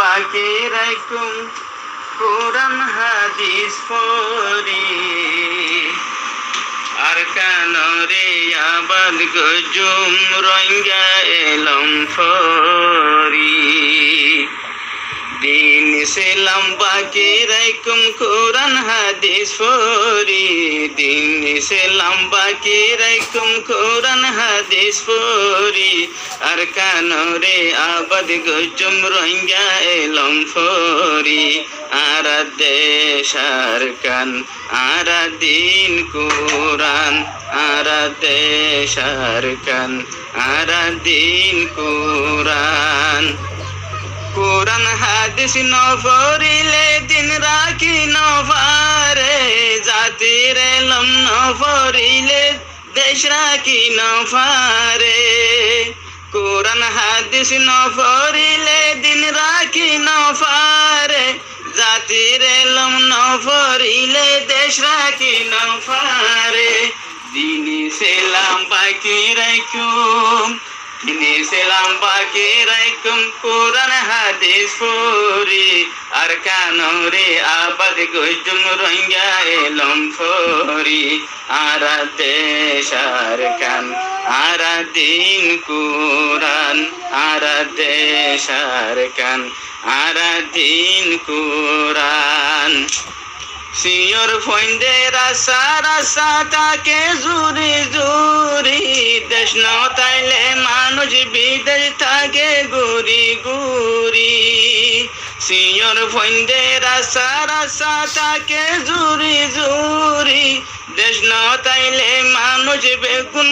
বাকি রাখুম কোরআন হাদিস পড়ি আর কানরে আবাদ গজুম রঙ্গা এলম ফরি দিন ইসলাম বাকি রাখুম কোরআন হাদিস পড়ি দিন ইসলাম বাকি রাখুম কোরআন হাদিস পড়ি আর কানরে আবাদ গজুম রঙ্গা এলম ফরি আর দেশার কান আর দিন কোরআন আর দেশার কান আর দিন কোরআন কোরআন হাদিস নফরিলে দিন রাখি নফারে জাতির এলম নফরিলে দেশ রাখি নফারে কোরআন হাদিস নফরিলে দিন রাখি নফারে জাতির এলম নফরিলে দেশ রাখি নফারে দিন ইসলাম বাকি রাখুম দিন ইসলাম বাকি রাখুম কোরআন হাদিস পড়ি আর কানরে আবাদ গজুম রঙ্গা এলম ফরি আর দেশার কান আর দিন কোরআন আর দেশার কান আর দিন কোরআন সিয়র ফইন্দে রাসা রাসা তাকে জুরি জুরি দেশ ন তাইলে মানুষ বিদেশ থাকে গুরি গুরি সিয়র ফইন্দে রাসা রাসা তাকে জুরি জুরি দেশ ন তাইলে মানুষ বেগুন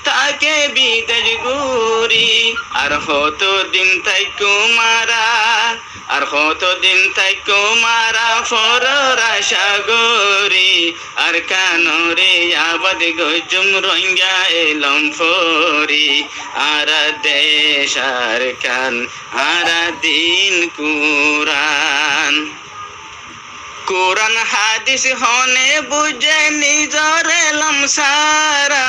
তাকে বিদেশ গুরি আর হতো দিন তাই কুমারা আর কতদিন তাই কুমারা ফররা সাগরি আর কানরে আবাদ গজুম রঙ্গা এলম ফরি আর দেশার কান আর দিন কোরআন কোরআন হাদিস হনে বুঝে নিজর এলম সারা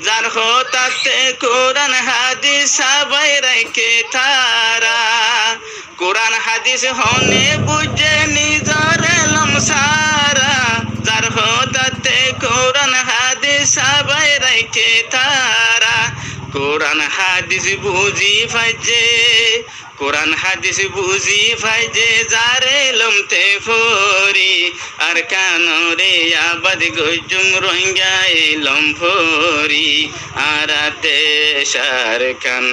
যার হতাতে কোরআন হাদিস সবাই রেখে তারা কোরআন হাদিস হনে বুঝে নিজর এলম সারা যার হতাতে কোরআন হাদিস সবাই রেখে তারা কোরআন হাদিস বুঝি ফাইজে কোরআন হাদিস বুঝি ফাইজে যার এলমতে ফরি আর কানরে আবাদ গজুম রঙ্গা এলম ফরি আর দেশার কান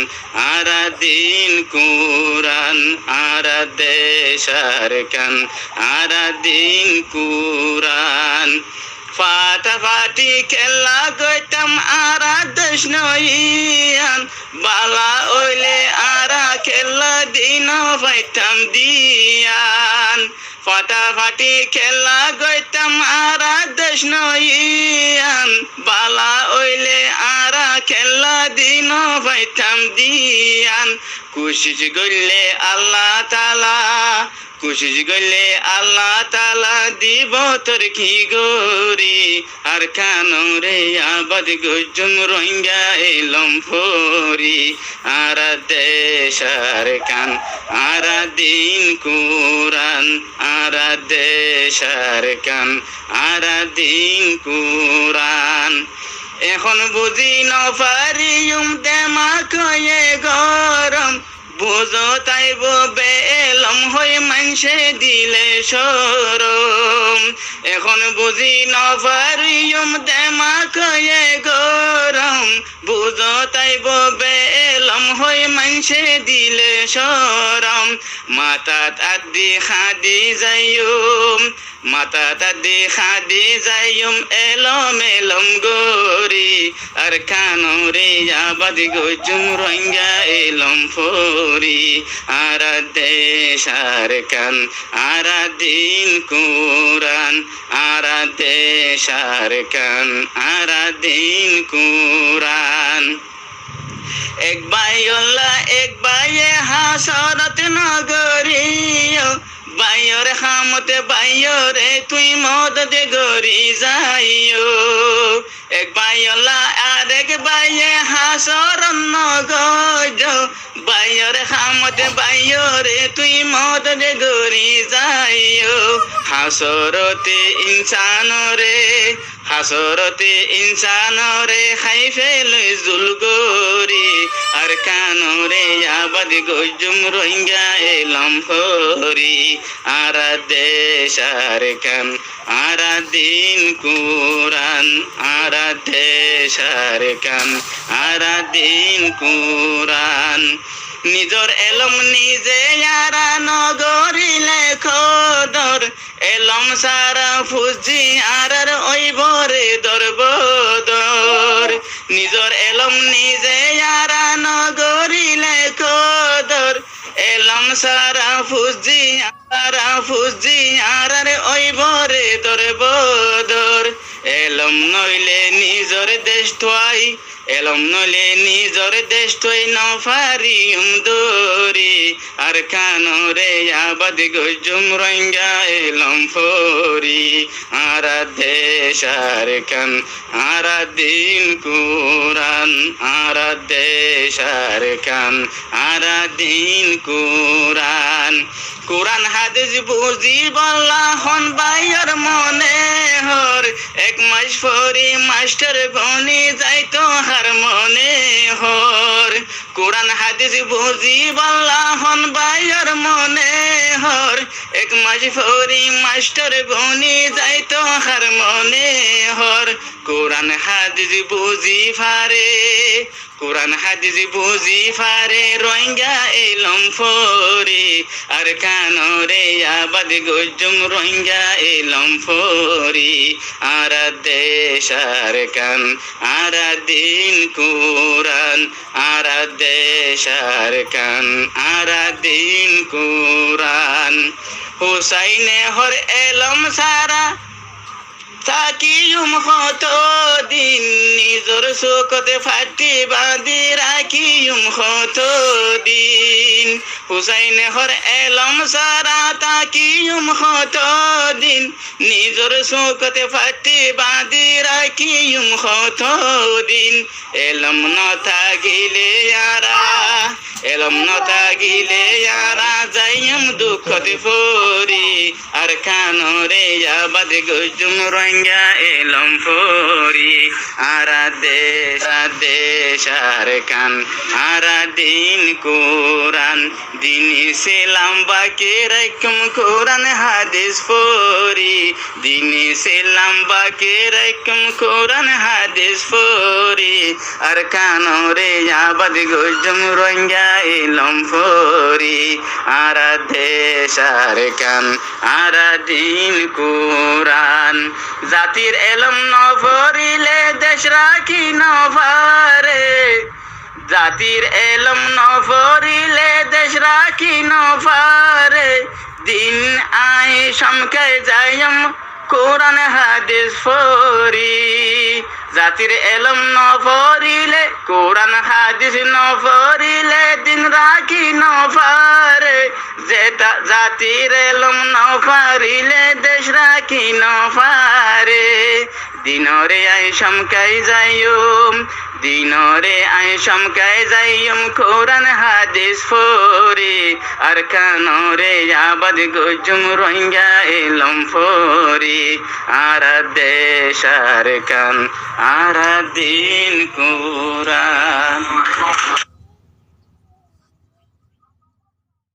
আর দিন কোরআন আর দেশার কান আর দিন কোরআন ফাটাফাটি খেলা গইতাম আর দেশ নইয়ান বালা ওইলে আরা খেলা দিন পাইতাম দিয়ান ফাটাফাটি খেলা গইতাম আর দেশ নইয়ান বালা ওইলে আরা খেলা দিন পাইতাম দিয়ান কোশিশ গইলে আল্লাহ তাআলা কোশিশ গইলে আল্লাহ তাআলা দিব তোর কি গরি আর কানরে আবাদ গজুম রঙ্গা এলম ফরি আর দেশার কান আর দিন কোরআন আর দেশার কান আর দিন কোরআন এখন বুঝি নপারিম দেমা কয়ে গরম বুঝো তাইব বেলম হয়ে মানসে দিলে সরম এখন বুঝি নপারিম দেমা কয়ে গরম বুঝো তাইব বেলম হয়ে মানসে দিলে সরম মাতাত আদি খাদি যাইম মাতাত আদি খাদি যাইম এলম এলম গরি আর কানরে আবাদ গজুম রঙ্গা এলম ফরি আর দেশার কান আর দিন কোরআন আর দেশার কান আর দিন কোরআন এক বাইল্লা এক বাইয়ে হাসরত নগরীয় বাইরে খামতে বাইরে তুই মদদে গরি যাইও এক বাইয়লা আরেক বাইয়ে হাসরন নগজ বাইয়রে খামতে বাইয়রে তুই মদরে গরি যাইও হাসরতে ইনসানরে খাই ফেলে জুল গরি আর কানরে আবাদ গজুম রোহিঙ্গা এলম হরি আর দেশ আর কান আর দিন কুরান আর দেশ আর কান আর দিন কুরান নিজর এলম নিজে আরা নগরিলে খদর এলম সারা ফুজি আর ওইবরে দরবদর নিজর এলম নিজে আরা নগরিলে খদর এলম সারা ফুজি আর ওইবরে দরবদর এলম নইলে নিজর দেশ থাই এলম নইলে নিজর দেশ থাই নফারিম দরি আর কানরে আবাদ গজুম রোহিঙ্গা এলম ফরি আর দেশ আর কান আর দিন কুরান আর দেশ আর কান আর দিন কুরান কুরান হাদিস বুঝি বল্লা হন বাইয়ের মনে হর এক মাস ফরি মাস্টার বনি যাইতো হার মনে হর কুরান হাদিস বুঝি বল্লা হন বাইয়ের মনে হর এক মাস ফরি মাস্টার বনি যাইতো হার মনে হর কুরান হাদিস বুঝি ফারে কুরান হাদিস বুঝি ফারে রোহিঙ্গা এলম ফরি আর কানরে আবাদ গজুম রোহিঙ্গা এলম ফরি আর দেশ আর কান আর দিন কুরান আর দেশ আর কান আর দিন কুরান হুসাইনে হর এলম সারা তাকিয়ুম কত দিন নিজর শোকতে ফাটি বাঁধি রাখিয়ুম কত দিন হুসাইনে হর এলম সারা তাকিয়ুম কত দিন নিজর শোকতে ফাটি বাঁধি রাখিয়ুম কত দিন এলম নথাগিলে আরা যাইম দুঃখতে ফরি আর কানরে আবাদ গজুম রোহিঙ্গা এলম ফরি আর দেশ আর কান আর দিন কুরান দিন ইসলাম বাকি রাখুম কুরান হাদিস ফরি দিন ইসলাম বাকি রাখুম কুরান হাদিস ফরি আর কানরে আবাদ গজুম রোহিঙ্গা এলম ফরি আর দেশ আর কান আর দিন কুরান জাতির এলম নফরিলে দেশ রাখি নফারে জাতির এলম নফরিলে দেশ রাখি নফারে দিন আয় সমকে যাইম কোরআন হাদিস ফরি জাতির এলম নফরিলে কোরআন হাদিস নফরিলে দিন রাখি নফারে যেটা জাতির এলম নফরিলে দেশ রাখি নফারে দিনরে আই সমকাই যাইম দিনরে আই সমকাই যাইম কোরআন হাদিস ফরি আর কানরে আবাদ গজুম রোহিঙ্গা এলম ফরি আর দেশ আর কান আর দিন কুরান